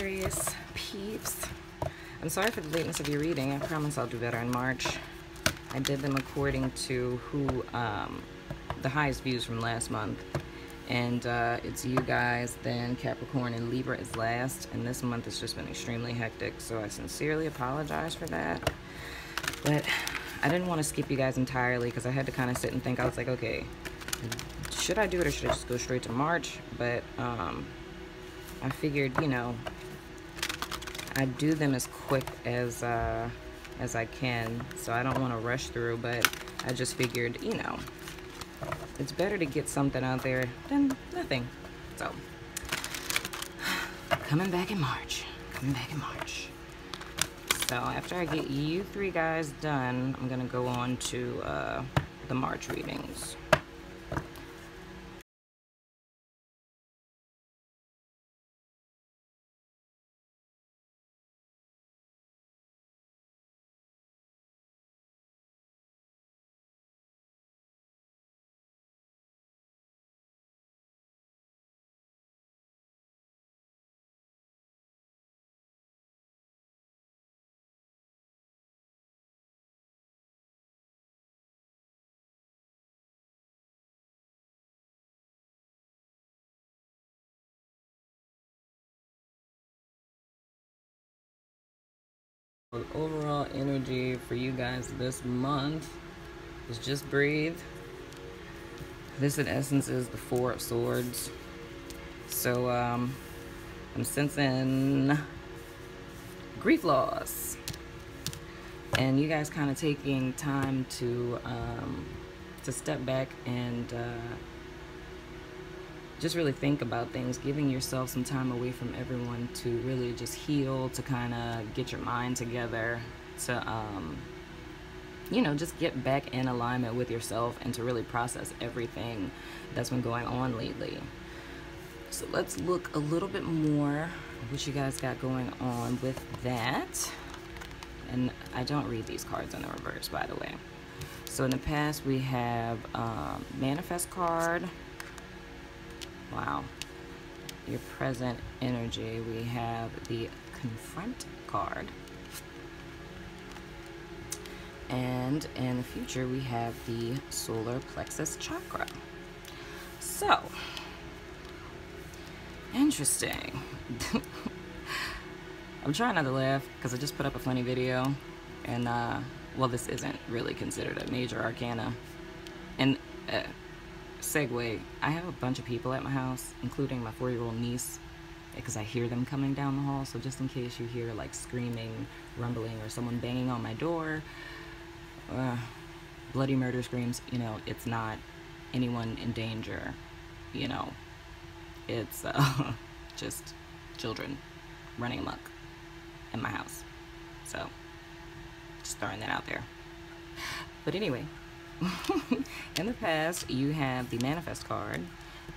Aquarius peeps. I'm sorry for the lateness of your reading. I promise I'll do better in March. I did them according to who the highest views from last month. And it's you guys, then Capricorn and Libra is last. And this month has just been extremely hectic, so I sincerely apologize for that. But I didn't want to skip you guys entirely because I had to kind of sit and think. I was like, okay, should I do it or should I just go straight to March? But I figured, you know, I'd do them as quick as I can, so I don't want to rush through. But I just figured, you know, it's better to get something out there than nothing. So, coming back in March. So after I get you three guys done, I'm gonna go on to the March readings. Overall energy for you guys this month is just breathe. This in essence is the Four of Swords. So I'm sensing grief loss, and you guys kind of taking time to step back and just really think about things, giving yourself some time away from everyone to really just heal, to kind of get your mind together, to you know, just get back in alignment with yourself and to really process everything that's been going on lately. So let's look a little bit more what you guys got going on with that. And I don't read these cards in the reverse, by the way. So in the past we have manifest card. Wow. Your present energy, we have the confront card. And in the future, we have the solar plexus chakra. So, interesting. I'm trying not to laugh because I just put up a funny video. And, well, this isn't really considered a major arcana. And, segue, I have a bunch of people at my house, including my 4-year-old niece, because I hear them coming down the hall. So just in case you hear like screaming, rumbling, or someone banging on my door, bloody murder screams, you know, it's not anyone in danger, you know, it's just children running amok in my house. So just throwing that out there. But anyway, in the past you have the manifest card,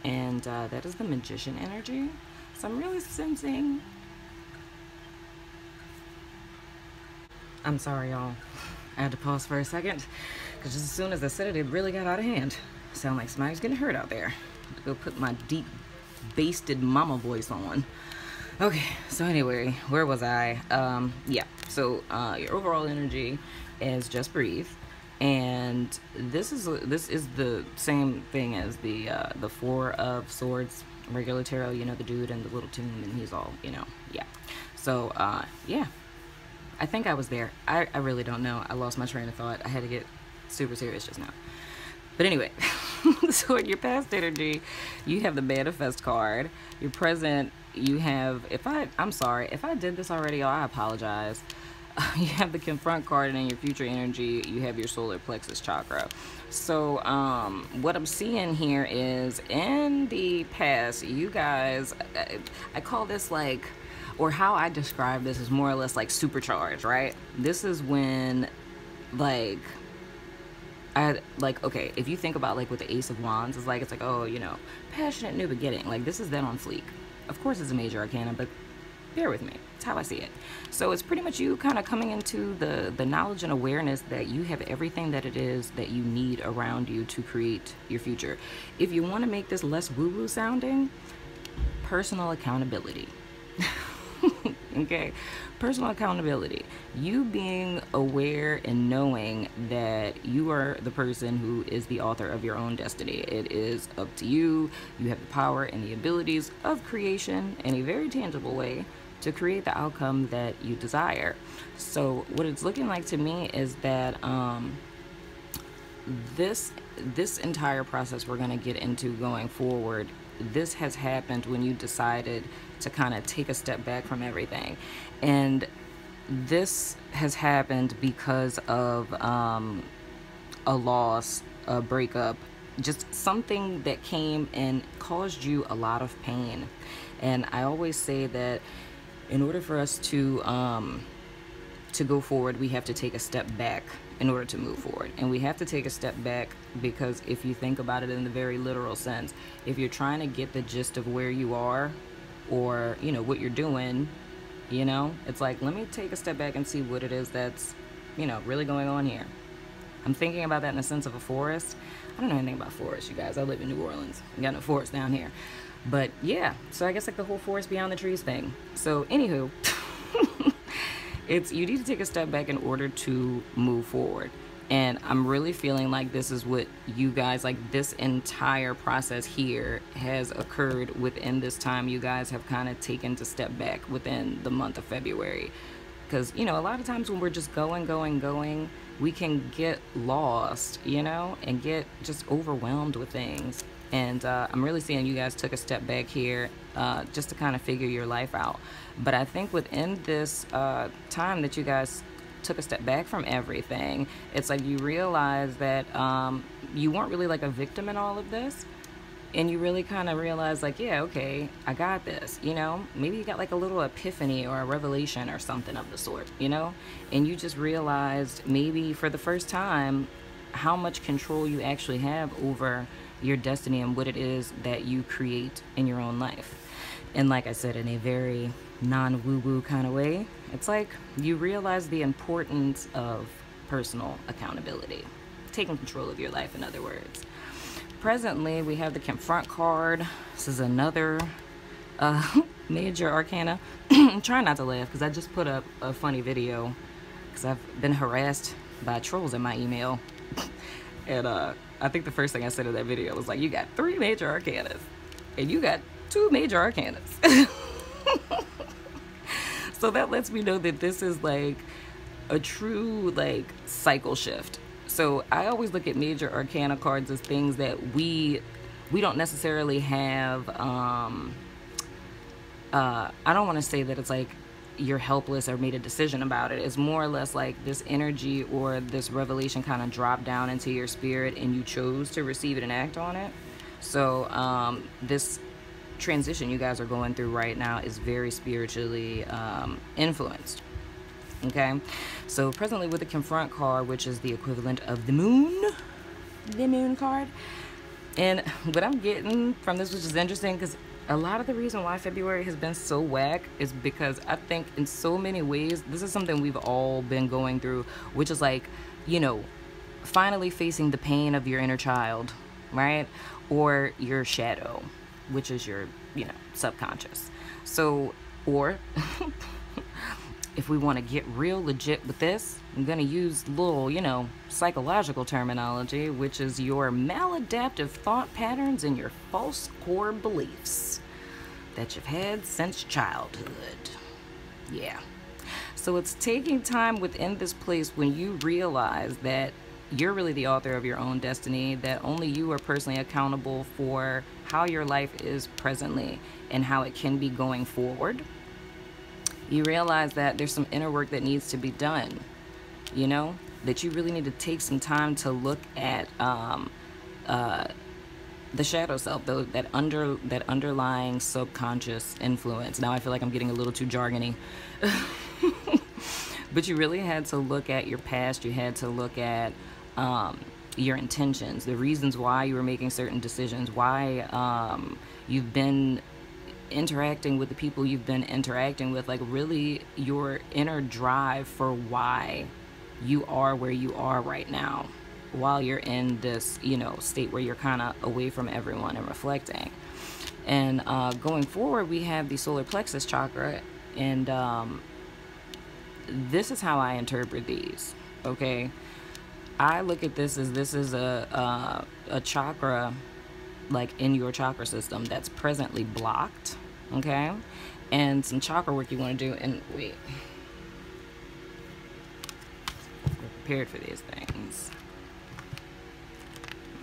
and that is the magician energy. So I'm really sensing, I'm sorry y'all, I had to pause for a second because just as soon as I said it, it really got out of hand. Sound like somebody's getting hurt out there. I have to go put my deep basted mama voice on. Okay, so anyway, where was I? Yeah, so your overall energy is just breathe. And this is the same thing as the Four of Swords, regular tarot, you know, the dude and the little tomb, and he's all, you know, yeah. So yeah, I think I was there. I really don't know. I lost my train of thought. I had to get super serious just now. But anyway, so in your past energy, you have the manifest card. Your present, you have, I'm sorry if I did this already, y'all, I apologize. You have the confront card, and in your future energy you have your solar plexus chakra. So what I'm seeing here is in the past, you guys, I call this like, or how I describe this is more or less like supercharged, right? This is when like okay, if you think about like with the Ace of Wands, it's like oh, you know, passionate new beginning. Like this is them on fleek. Of course it's a major arcana, but bear with me, it's how I see it. So it's pretty much you kind of coming into the knowledge and awareness that you have everything that it is that you need around you to create your future. If you want to make this less woo-woo sounding, personal accountability. Okay, personal accountability, you being aware and knowing that you are the person who is the author of your own destiny. It is up to you. You have the power and the abilities of creation in a very tangible way to create the outcome that you desire. So what it's looking like to me is that this entire process we're going to get into going forward, this has happened when you decided to kind of take a step back from everything. And this has happened because of a loss, a breakup, just something that came and caused you a lot of pain. And I always say that in order for us to go forward, we have to take a step back in order to move forward. And we have to take a step back because if you think about it in the very literal sense, if you're trying to get the gist of where you are or, you know, what you're doing, you know, it's like, let me take a step back and see what it is that's, you know, really going on here. I'm thinking about that in the sense of a forest. I don't know anything about forests, you guys. I live in New Orleans. We got no forest down here. But yeah, so I guess like the whole forest beyond the trees thing. So anywho, you need to take a step back in order to move forward. And I'm really feeling like this is what you guys, like this entire process here has occurred within this time you guys have kind of taken to step back within the month of February. Because, you know, a lot of times when we're just going, we can get lost, you know, and get just overwhelmed with things. And I'm really seeing you guys took a step back here just to kind of figure your life out. But I think within this time that you guys took a step back from everything, it's like you realize that you weren't really like a victim in all of this. And you really kind of realize like, yeah, okay, I got this, you know. Maybe you got like a little epiphany or a revelation or something of the sort, you know. And you just realized maybe for the first time how much control you actually have over your destiny and what it is that you create in your own life. And like I said, in a very non-woo-woo kind of way, it's like you realize the importance of personal accountability, taking control of your life, in other words. Presently, we have the Confront card. This is another major arcana. I'm trying not to laugh because I just put up a funny video because I've been harassed by trolls in my email. And I think the first thing I said in that video was like, you got 3 major arcanas and you got 2 major arcanas. So that lets me know that this is like a true like cycle shift. So I always look at major arcana cards as things that we don't necessarily have. I don't want to say that it's like you're helpless or made a decision about it. It's more or less like this energy or this revelation kind of dropped down into your spirit and you chose to receive it and act on it. So this transition you guys are going through right now is very spiritually influenced. Okay, so presently with the Confront card, which is the equivalent of the moon card, and what I'm getting from this, which is interesting, because a lot of the reason why February has been so whack is because I think in so many ways this is something we've all been going through, which is like, you know, finally facing the pain of your inner child, right? Or your shadow, which is your, you know, subconscious. So, or if we want to get real legit with this, I'm going to use little, you know, psychological terminology, which is your maladaptive thought patterns and your false core beliefs that you've had since childhood. Yeah. So it's taking time within this place when you realize that you're really the author of your own destiny, that only you are personally accountable for how your life is presently and how it can be going forward. You realize that there's some inner work that needs to be done, you know, that you really need to take some time to look at the shadow self, though, that underlying subconscious influence. Now I feel like I'm getting a little too jargony. But you really had to look at your past. You had to look at your intentions, the reasons why you were making certain decisions, why you've been interacting with the people you've been interacting with, like really your inner drive for why you are where you are right now while you're in this, you know, state where you're kind of away from everyone and reflecting. And going forward, we have the solar plexus chakra, And this is how I interpret these, okay? I look at this as this is a chakra, like in your chakra system, that's presently blocked, okay? And some chakra work you want to do. And wait, we're prepared for these things.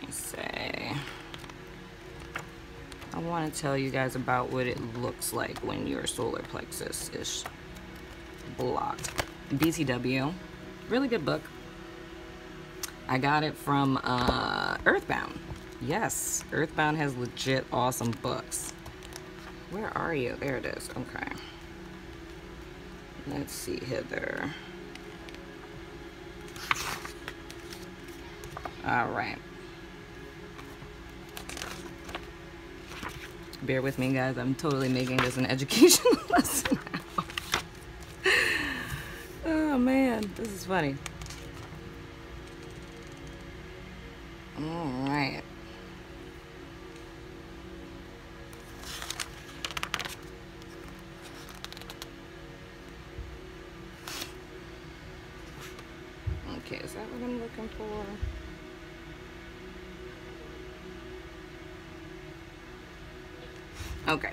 Let me say, I want to tell you guys about what it looks like when your solar plexus is blocked. BTW, really good book. I got it from Earthbound. Yes, Earthbound has legit awesome books. Where are you? There it is. Okay. Let's see, Heather. All right. Bear with me, guys. I'm totally making this an educational lesson now. Oh, man. This is funny. All right. Okay, is that what I'm looking for? Okay.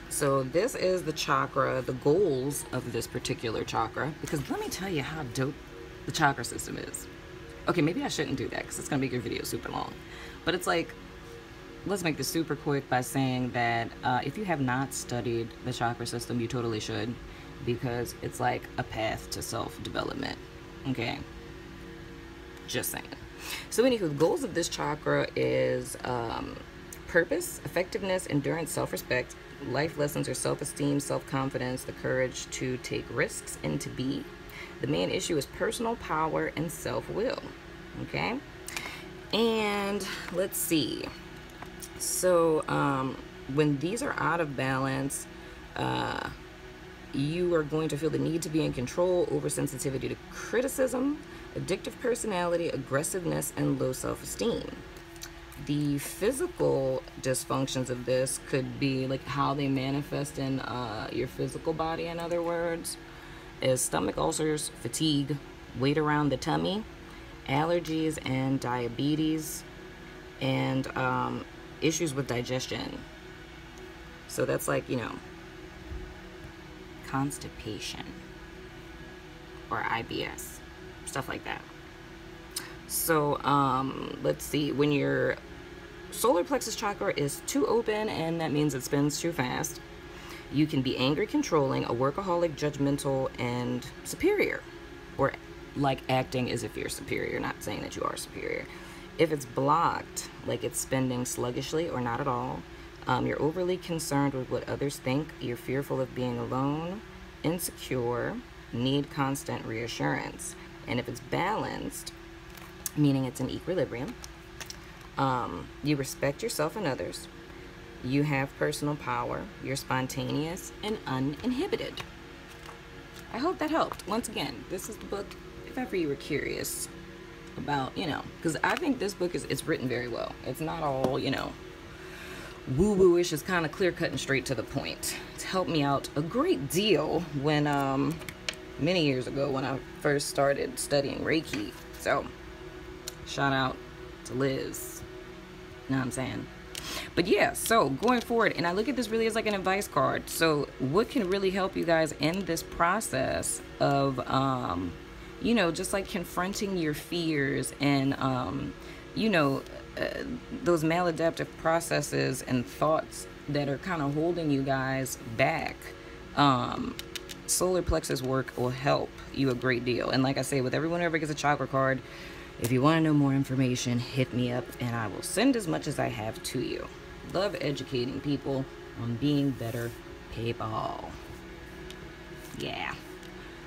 So this is the chakra, the goals of this particular chakra, because let me tell you how dope the chakra system is. Okay, maybe I shouldn't do that because it's going to make your video super long. But it's like, let's make this super quick by saying that if you have not studied the chakra system, you totally should, because it's like a path to self-development. Okay? Just saying. So anywho, the goals of this chakra is purpose, effectiveness, endurance, self-respect, life lessons or self-esteem, self-confidence, the courage to take risks and to be. The main issue is personal power and self-will. Okay? And let's see. So when these are out of balance, you are going to feel the need to be in control, oversensitivity to criticism, addictive personality, aggressiveness, and low self-esteem. The physical dysfunctions of this could be like how they manifest in your physical body, in other words, is stomach ulcers, fatigue, weight around the tummy, allergies and diabetes, and issues with digestion. So that's like, you know, constipation or IBS, stuff like that. So let's see, when your solar plexus chakra is too open, and that means it spins too fast, you can be angry, controlling, a workaholic, judgmental, and superior, or like acting as if you're superior, not saying that you are superior. If it's blocked, like it's spending sluggishly or not at all, you're overly concerned with what others think, you're fearful of being alone, insecure, need constant reassurance. And if it's balanced, meaning it's in equilibrium, you respect yourself and others, you have personal power, you're spontaneous and uninhibited. I hope that helped. Once again, this is the book, if ever you were curious about, you know, because I think this book it's written very well. It's not all, you know, woo-woo-ish. It's kind of clear-cut and straight to the point. It's helped me out a great deal when, many years ago when I first started studying Reiki. So, shout out to Liz. You know what I'm saying? But yeah, so going forward, and I look at this really as like an advice card. So what can really help you guys in this process of, you know, just like confronting your fears and, you know, those maladaptive processes and thoughts that are kind of holding you guys back. Solar plexus work will help you a great deal. And like I say, with everyone who ever gets a chakra card, if you want to know more information, hit me up and I will send as much as I have to you. Love educating people on being better people. Yeah.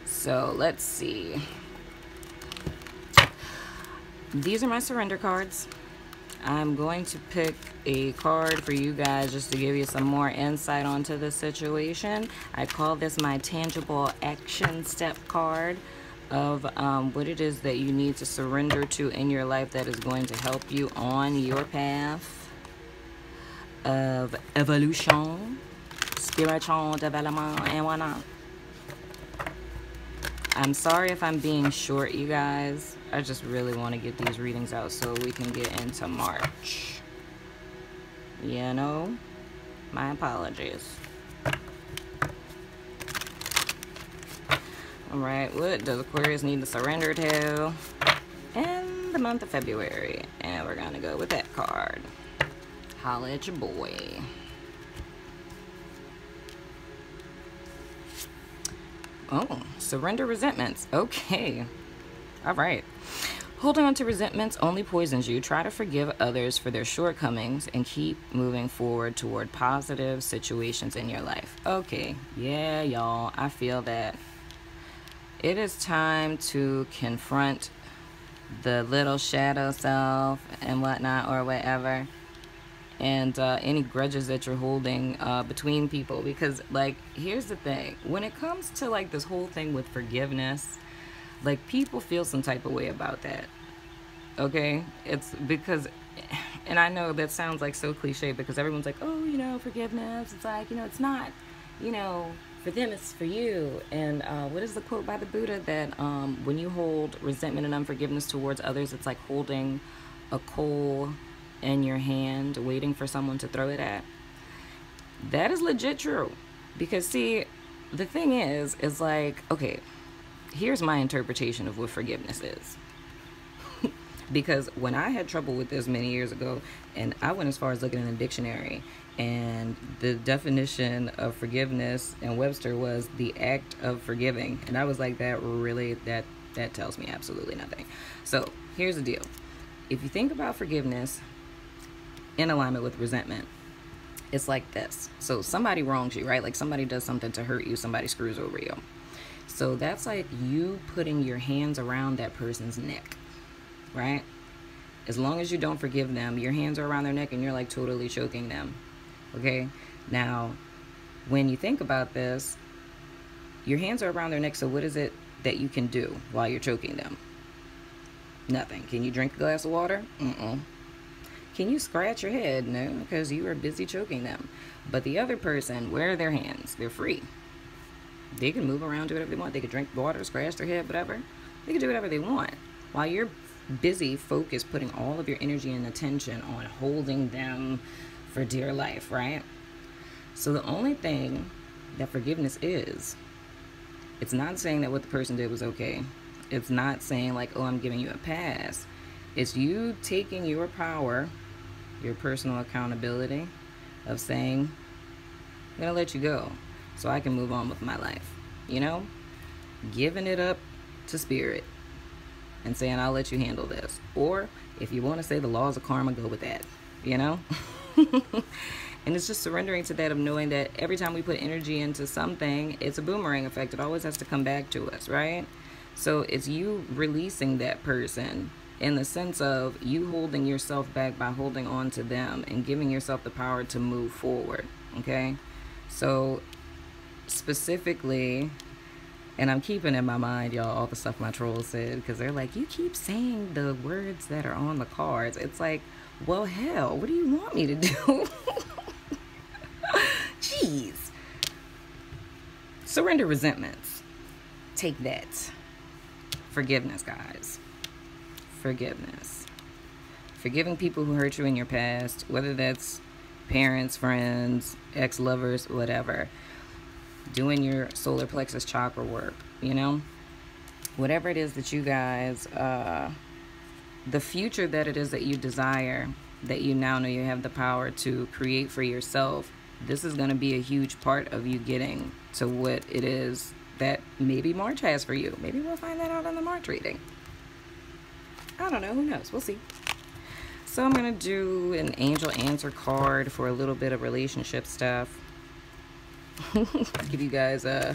So let's see. These are my surrender cards. I'm going to pick a card for you guys just to give you some more insight onto the situation. I call this my tangible action step card of what it is that you need to surrender to in your life that is going to help you on your path of evolution, spiritual development and whatnot. I'm sorry if I'm being short, you guys. I just really want to get these readings out so we can get into March. You know? My apologies. Alright, what does Aquarius need to surrender to in the month of February? And we're gonna go with that card. Holla at your boy. Oh, surrender resentments. Okay. Alright. Holding on to resentments only poisons you. Try to forgive others for their shortcomings and keep moving forward toward positive situations in your life. Okay. Yeah, y'all. I feel that. It is time to confront the little shadow self and whatnot or whatever. And any grudges that you're holding between people. Because, like, here's the thing. When it comes to, like, this whole thing with forgiveness, like, people feel some type of way about that. Okay? It's because, and I know that sounds like so cliche because everyone's like, oh, you know, forgiveness. It's like, you know, it's not, you know, for them, it's for you. And what is the quote by the Buddha that when you hold resentment and unforgiveness towards others, it's like holding a coal in your hand, waiting for someone to throw it at. That is legit true. Because, see, the thing is like, okay, here's my interpretation of what forgiveness is. Because when I had trouble with this many years ago, and I went as far as looking in the dictionary, and the definition of forgiveness in Webster was the act of forgiving. And I was like, that really, that tells me absolutely nothing. So here's the deal. If you think about forgiveness in alignment with resentment, it's like this. So somebody wrongs you, right? Like somebody does something to hurt you, somebody screws over you. So that's like you putting your hands around that person's neck, right? As long as you don't forgive them, your hands are around their neck and you're like totally choking them. Okay? Now, when you think about this, your hands are around their neck, so what is it that you can do while you're choking them? Nothing. Can you drink a glass of water? Can you scratch your head? No, because you are busy choking them. But the other person, where are their hands? They're free. They can move around, do whatever they want. They can drink water, scratch their head, whatever. They can do whatever they want. While you're busy, focused, putting all of your energy and attention on holding them for dear life, right? So the only thing that forgiveness is, it's not saying that what the person did was okay. It's not saying like, oh, I'm giving you a pass. It's you taking your power, your personal accountability of saying, I'm going to let you go so I can move on with my life. You know? Giving it up to spirit and saying, I'll let you handle this. Or if you want to say the laws of karma, go with that. You know? And it's just surrendering to that of knowing that every time we put energy into something, it's a boomerang effect. It always has to come back to us, right? So it's you releasing that person in the sense of you holding yourself back by holding on to them and giving yourself the power to move forward, okay? So specifically, and I'm keeping in my mind, y'all, all the stuff my trolls said, because they're like, you keep saying the words that are on the cards. It's like, well, hell, what do you want me to do? Jeez. Surrender resentments. Take that. Forgiveness, guys. Forgiveness. Forgiving people who hurt you in your past, whether that's parents, friends, ex-lovers, whatever. Doing your solar plexus chakra work, you know? Whatever it is that you guys, the future that it is that you desire, that you now know you have the power to create for yourself, this is going to be a huge part of you getting to what it is that maybe March has for you. Maybe we'll find that out in the March reading. I don't know. Who knows? We'll see. So I'm going to do an angel answer card for a little bit of relationship stuff. Give you guys a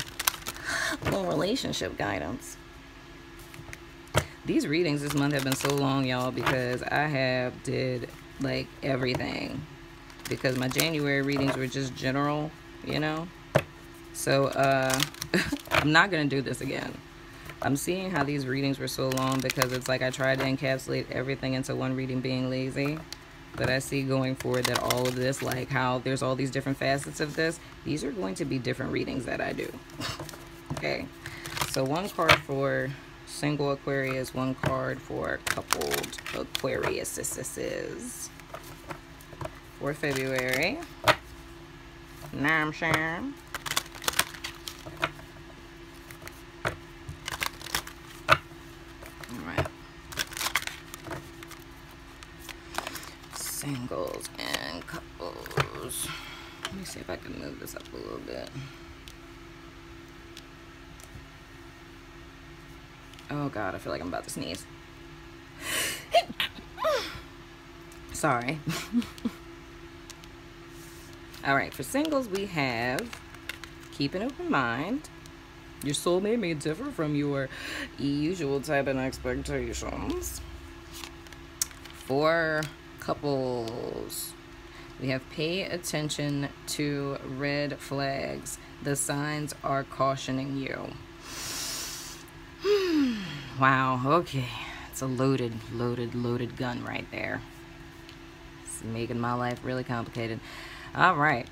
little relationship guidance. These readings this month have been so long, y'all, because I have did like everything. Because my January readings were just general, you know? So, I'm not going to do this again. I'm seeing how these readings were so long because it's like I tried to encapsulate everything into one reading being lazy. that I see going forward, that all of this, like how there's all these different facets of this, these are going to be different readings that I do. Okay, so one card for single Aquarius, one card for coupled Aquariuses for February. Nah, I'm sharing. Alright. Singles and couples. Let me see if I can move this up a little bit. Oh God, I feel like I'm about to sneeze. Sorry. Alright, for singles we have keep an open mind. Your soulmate may differ from your usual type and expectations. For couples, we have pay attention to red flags. The signs are cautioning you. Wow, okay. It's a loaded gun right there. It's making my life really complicated. All right.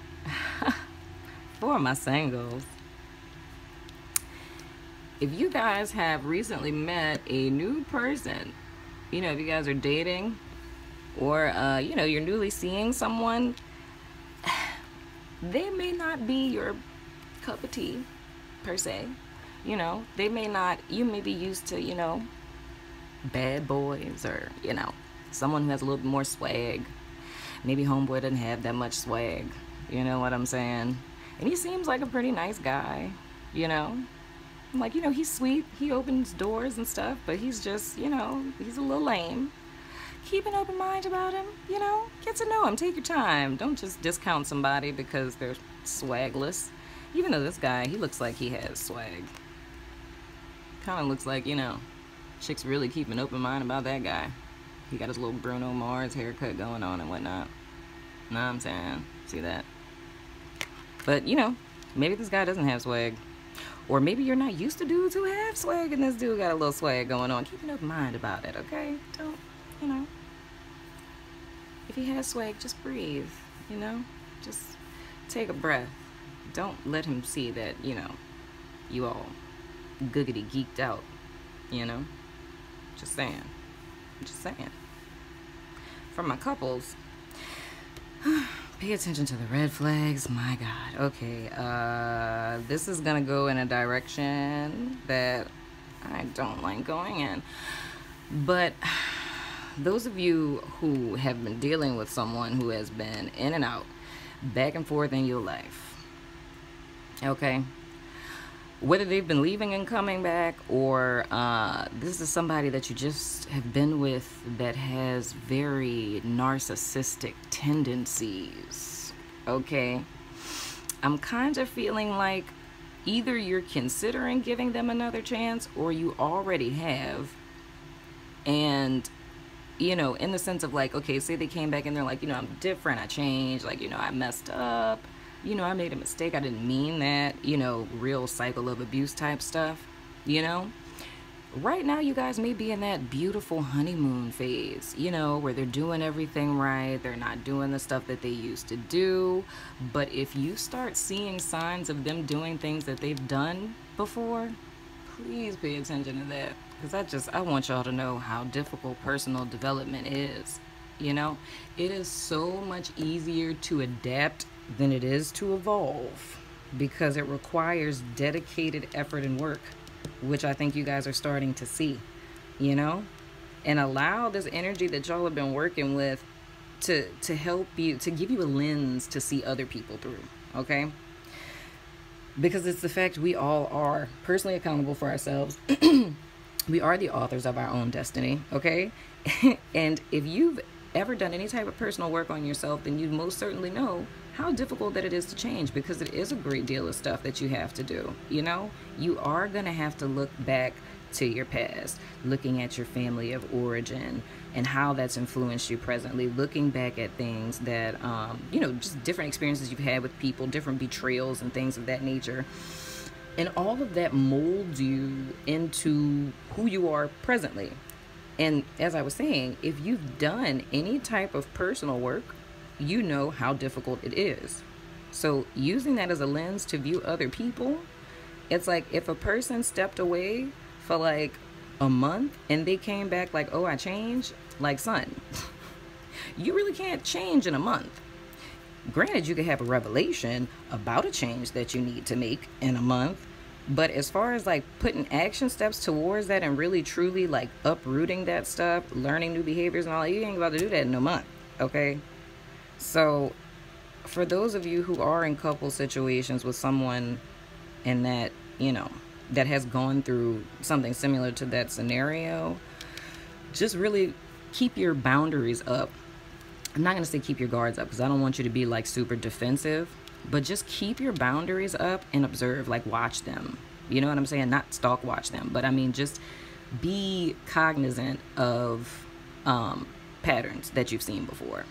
For my singles, if you guys have recently met a new person, you know, if you guys are dating or, you know, you're newly seeing someone, they may not be your cup of tea, per se. You know, they may not, you may be used to, you know, bad boys or, you know, someone who has a little bit more swag. Maybe homeboy doesn't have that much swag. You know what I'm saying? And he seems like a pretty nice guy, you know? Like, you know, he's sweet. He opens doors and stuff, but he's just, you know, he's a little lame. Keep an open mind about him, you know? Get to know him. Take your time. Don't just discount somebody because they're swagless. Even though this guy, he looks like he has swag. Kind of looks like, you know, chicks really keep an open mind about that guy. He got his little Bruno Mars haircut going on and whatnot. Know what I'm saying? See that? But, you know, maybe this guy doesn't have swag. Or maybe you're not used to dudes who have swag and this dude got a little swag going on. Keep an open mind about it, okay? Don't, you know. If he has swag, just breathe, you know? Just take a breath. Don't let him see that, you know, you all googity geeked out, you know? Just saying. Just saying. For my couples, pay attention to the red flags. My God. Okay. This is gonna go in a direction that I don't like going in. But those of you who have been dealing with someone who has been in and out, back and forth in your life, okay, whether they've been leaving and coming back, or this is somebody that you just have been with that has very narcissistic tendencies, okay, I'm kind of feeling like either you're considering giving them another chance or you already have. And, you know, in the sense of like, okay, say they came back and they're like, you know, I'm different, I changed, like, you know, I messed up. You know, I made a mistake. I didn't mean that, you know, real cycle of abuse type stuff, you know. Right now, you guys may be in that beautiful honeymoon phase, you know, where they're doing everything right. They're not doing the stuff that they used to do. But if you start seeing signs of them doing things that they've done before, please pay attention to that. Because I want y'all to know how difficult personal development is, you know. It is so much easier to adapt than it is to evolve, because it requires dedicated effort and work, which I think you guys are starting to see, you know. And allow this energy that y'all have been working with to help you, to give you a lens to see other people through, okay? Because it's the fact we all are personally accountable for ourselves. We are the authors of our own destiny, okay? And if you've ever done any type of personal work on yourself, then you most certainly know how difficult that it is to change, because it is a great deal of stuff that you have to do, you know. You are going to have to look back to your past, looking at your family of origin and how that's influenced you presently, looking back at things that, you know, just different experiences you've had with people, different betrayals and things of that nature. And all of that molds you into who you are presently. And as I was saying, if you've done any type of personal work, you know how difficult it is. So using that as a lens to view other people, it's like if a person stepped away for like a month and they came back like, oh, I changed, like, son, you really can't change in a month. Granted, you could have a revelation about a change that you need to make in a month, but as far as like putting action steps towards that and really truly like uprooting that stuff, learning new behaviors and all that, you ain't about to do that in a month, okay? So for those of you who are in couple situations with someone and that, you know, that has gone through something similar to that scenario, just really keep your boundaries up. I'm not going to say keep your guards up because I don't want you to be like super defensive, but just keep your boundaries up and observe, like watch them. You know what I'm saying? Not stalk watch them, but I mean, just be cognizant of patterns that you've seen before.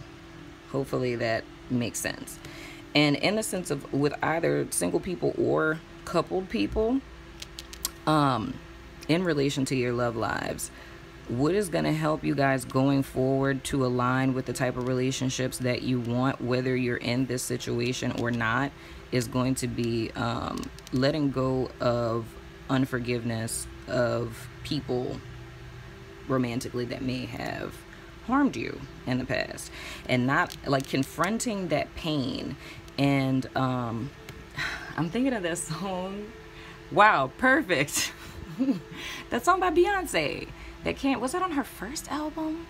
Hopefully that makes sense. And in the sense of with either single people or coupled people, in relation to your love lives, what is going to help you guys going forward to align with the type of relationships that you want, whether you're in this situation or not, is going to be letting go of unforgiveness of people romantically that may have harmed you in the past, and not like confronting that pain. And I'm thinking of that song. Wow, perfect. That song by Beyonce. Was that on her first album?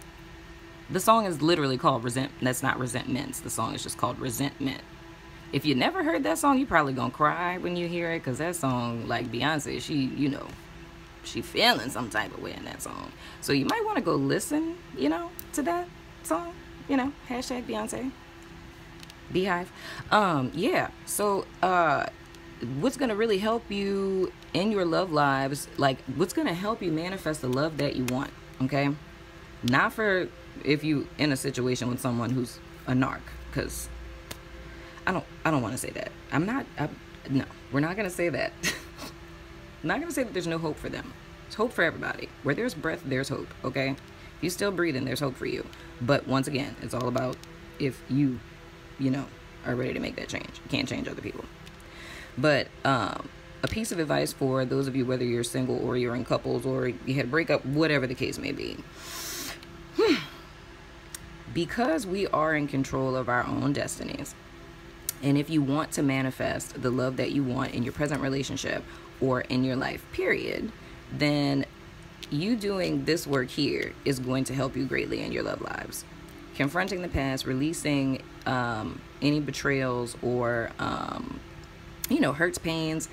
The song is literally called That's not Resentments. The song is just called Resentment. If you never heard that song, you're probably gonna cry when you hear it, because that song, like Beyonce, she, you know, she feeling some type of way in that song. So you might want to go listen, you know, to that song, you know, hashtag Beyonce, Beehive. Yeah. So, what's going to really help you in your love lives, like what's going to help you manifest the love that you want, okay? Not for if you in a situation with someone who's a narc, because I don't want to say that. No, we're not going to say that. I'm not going to say that there's no hope for them. There's hope for everybody. Where there's breath, there's hope, okay? If you're still breathing, there's hope for you. But once again, it's all about if you know, are ready to make that change. You can't change other people. But a piece of advice for those of you, whether you're single or you're in couples or you had a breakup, whatever the case may be. Because we are in control of our own destinies, and if you want to manifest the love that you want in your present relationship or in your life, period, then you doing this work here is going to help you greatly in your love lives. Confronting the past, releasing any betrayals or you know, hurts, pains.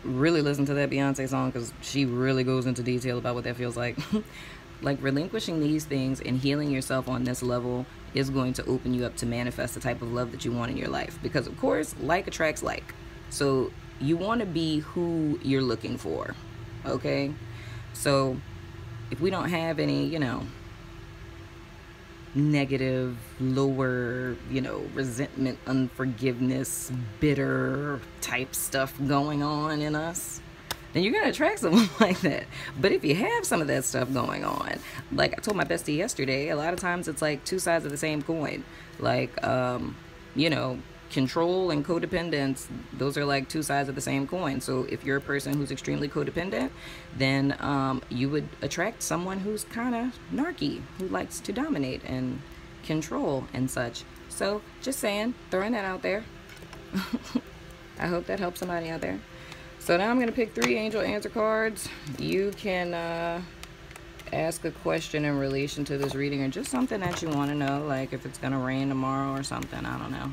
Really listen to that Beyonce song, because she really goes into detail about what that feels like. Like, relinquishing these things and healing yourself on this level is going to open you up to manifest the type of love that you want in your life. Because, of course, like attracts like. So you want to be who you're looking for, okay? So if we don't have any, you know, negative, lower, you know, resentment, unforgiveness, bitter type stuff going on in us, then you're going to attract someone like that. But if you have some of that stuff going on, like I told my bestie yesterday, a lot of times it's like two sides of the same coin. Like, you know, control and codependence, those are like two sides of the same coin. So if you're a person who's extremely codependent, then you would attract someone who's kind of narky, who likes to dominate and control and such. So just saying, throwing that out there. I hope that helps somebody out there. So now I'm going to pick 3 angel answer cards. You can ask a question in relation to this reading, or just something that you want to know, like if it's going to rain tomorrow or something. I don't know.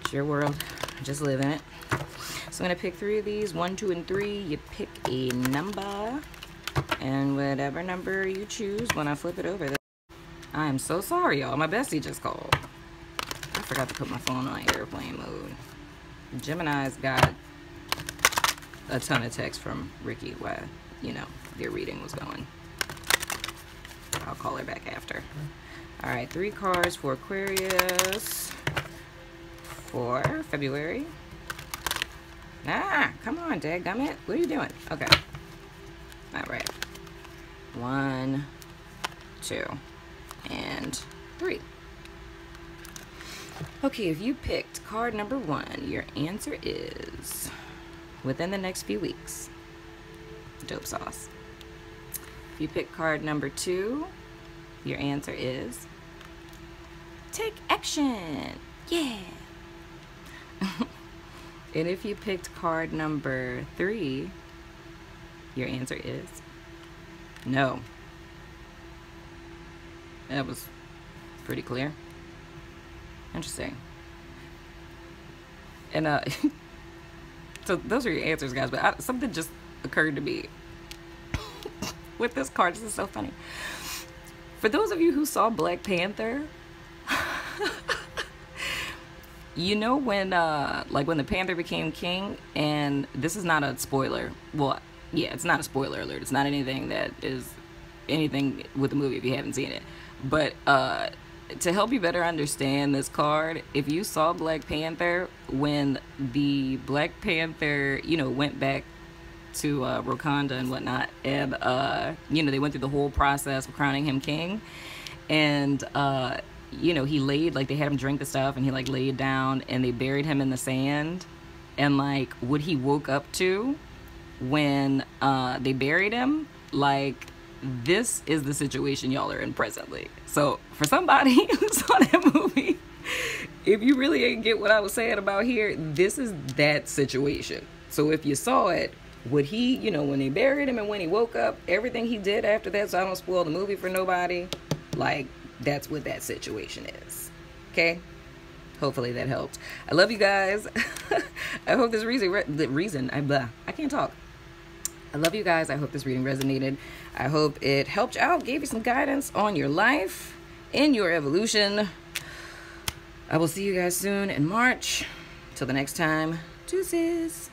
It's your world. Just live in it. So I'm going to pick 3 of these, 1, 2, and 3. You pick a number, and whatever number you choose, when I flip it over. I am so sorry, y'all. My bestie just called. I forgot to put my phone on airplane mode. Gemini's got a ton of text from Ricky while, you know, their reading was going. I'll call her back after. All right, 3 cards for Aquarius for February. Ah, come on, dadgummit. What are you doing? Okay. All right. 1, 2, and 3. Okay, if you picked card number 1, your answer is within the next few weeks. Dope sauce. If you pick card number 2, your answer is take action. Yeah. And if you picked card number 3, your answer is no. That was pretty clear. Interesting. And so those are your answers, guys, but something just occurred to me with this card. This is so funny. For those of you who saw Black Panther, you know when like when the Panther became king, and this is not a spoiler. Well, yeah, it's not a spoiler alert. It's not anything that is anything with the movie if you haven't seen it. But to help you better understand this card, if you saw Black Panther, when the Black Panther, you know, went back to Wakanda and whatnot, and you know, they went through the whole process of crowning him king, and you know, he laid, like, they had him drink the stuff, and he like laid down, and they buried him in the sand, and like what he woke up to when they buried him, like, this is the situation y'all are in presently. So for somebody who saw that movie, if you really didn't get what I was saying about here, this is that situation. So if you saw it, what he, you know, when they buried him and when he woke up, everything he did after that, so I don't spoil the movie for nobody, like, that's what that situation is. Okay? Hopefully that helped. I love you guys. I hope this I can't talk. I love you guys. I hope this reading resonated. I hope it helped you out, gave you some guidance on your life, in your evolution. I will see you guys soon in March. Till the next time, deuces.